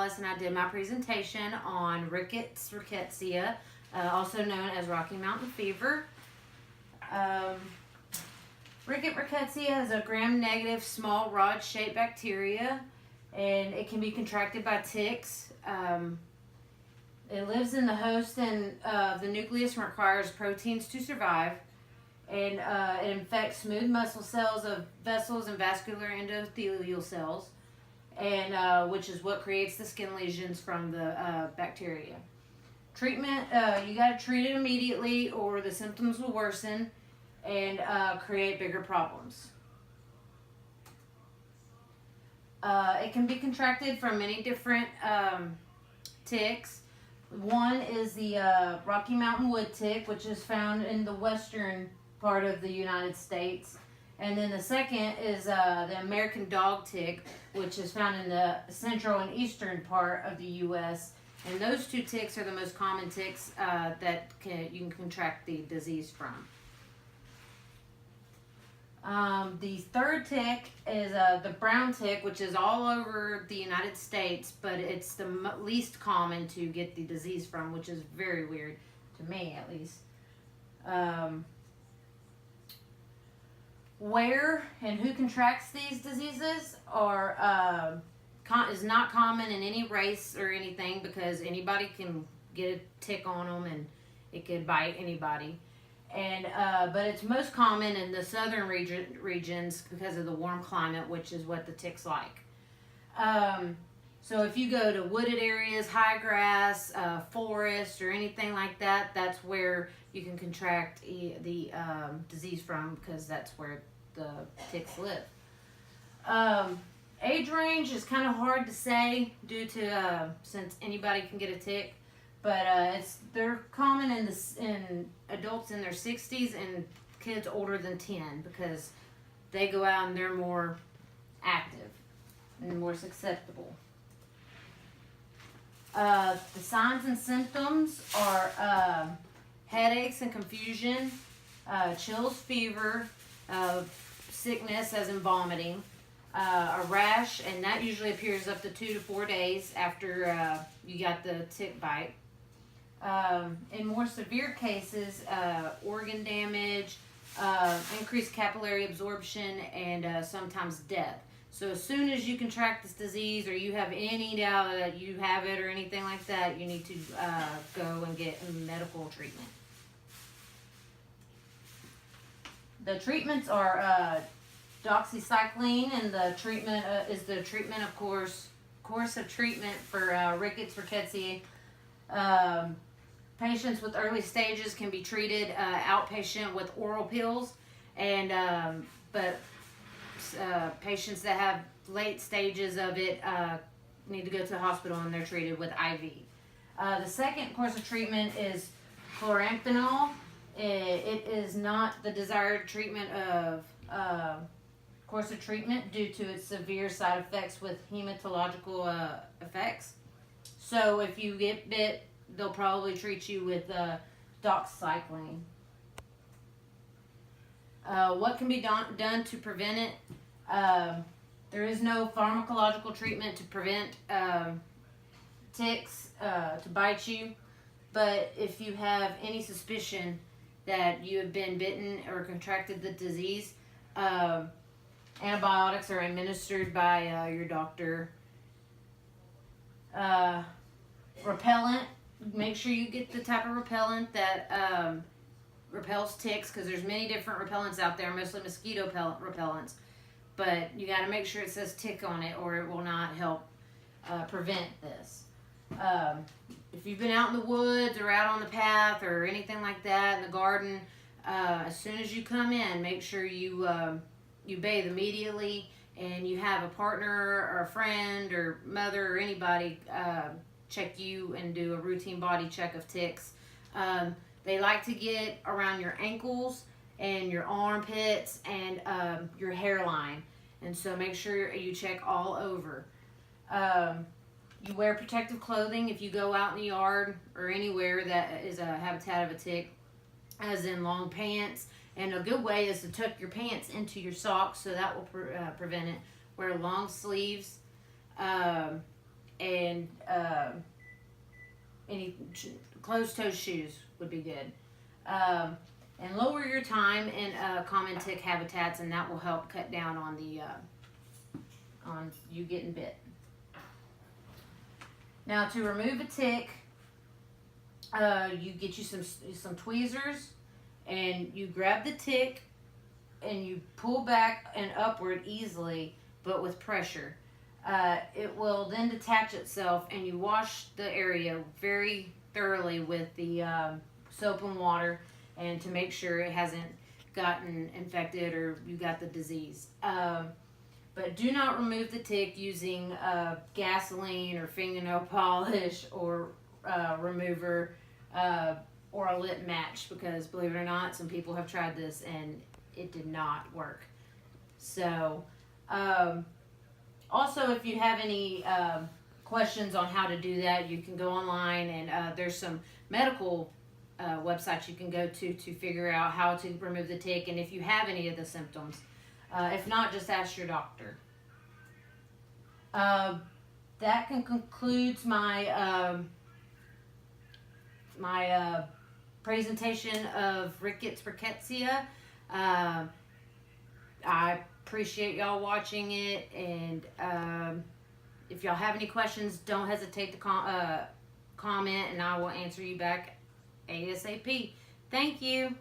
And I did my presentation on Rickettes rickettsia, also known as Rocky Mountain fever. Um, rickettsia is a gram-negative small rod-shaped bacteria, and it can be contracted by ticks. It lives in the host, and the nucleus requires proteins to survive. And it infects smooth muscle cells of vessels and vascular endothelial cells, and which is what creates the skin lesions from the bacteria. Treatment, you got to treat it immediately or the symptoms will worsen and create bigger problems. It can be contracted from many different ticks. One is the Rocky Mountain wood tick, which is found in the western part of the United States. And then the second is the American dog tick, which is found in the central and eastern part of the U.S. And those two ticks are the most common ticks that you can contract the disease from. The third tick is the brown tick, which is all over the United States, but it's the least common to get the disease from, which is very weird to me, at least. Where and who contracts these diseases is not common in any race or anything, because anybody can get a tick on them and it could bite anybody. And but it's most common in the southern regions because of the warm climate, which is what the ticks like. So if you go to wooded areas, high grass, forest, or anything like that, that's where you can contract the disease from, because that's where the ticks live. Age range is kind of hard to say due to since anybody can get a tick, but they're common in adults in their 60s and kids older than 10, because they go out and they're more active and more susceptible. The signs and symptoms are headaches and confusion, chills, fever, sickness as in vomiting, a rash, and that usually appears up to 2 to 4 days after you got the tick bite. In more severe cases, organ damage, increased capillary absorption, and sometimes death. So as soon as you contract this disease, or you have any doubt that you have it or anything like that, you need to go and get medical treatment. The treatments are doxycycline, and the treatment is the treatment, of course of treatment for Rickettes rickettsia. Patients with early stages can be treated outpatient with oral pills, and but patients that have late stages of it need to go to the hospital, and they're treated with IV. The second course of treatment is chloramphenol. It is not the desired treatment of course of treatment due to its severe side effects with hematological effects. So if you get bit, they'll probably treat you with doxycycline. What can be done to prevent it? There is no pharmacological treatment to prevent ticks to bite you, but if you have any suspicion that you have been bitten or contracted the disease, antibiotics are administered by your doctor. Repellent, make sure you get the type of repellent that repels ticks, because there's many different repellents out there, mostly mosquito repellents, but you got to make sure it says tick on it, or it will not help prevent this. If you've been out in the woods or out on the path or anything like that in the garden, as soon as you come in, make sure you bathe immediately, and you have a partner or a friend or mother or anybody check you and do a routine body check of ticks. They like to get around your ankles and your armpits and your hairline, and so make sure you check all over. You wear protective clothing if you go out in the yard or anywhere that is a habitat of a tick, as in long pants. And a good way is to tuck your pants into your socks, so that will prevent it. Wear long sleeves. and any closed-toe shoes would be good. And lower your time in common tick habitats, and that will help cut down on the on you getting bit. Now, to remove a tick, you get you some tweezers, and you grab the tick, and you pull back and upward easily, but with pressure. It will then detach itself, and you wash the area very thoroughly with the soap and water, and to make sure it hasn't gotten infected or you got the disease. But do not remove the tick using gasoline or fingernail polish or remover or a lit match, because believe it or not, some people have tried this and it did not work. So also, if you have any questions on how to do that, you can go online, and there's some medical websites you can go to figure out how to remove the tick, and if you have any of the symptoms. If not, just ask your doctor. That concludes my my presentation of Rickettes rickettsii. I appreciate y'all watching it, and if y'all have any questions, don't hesitate to comment, and I will answer you back ASAP. Thank you.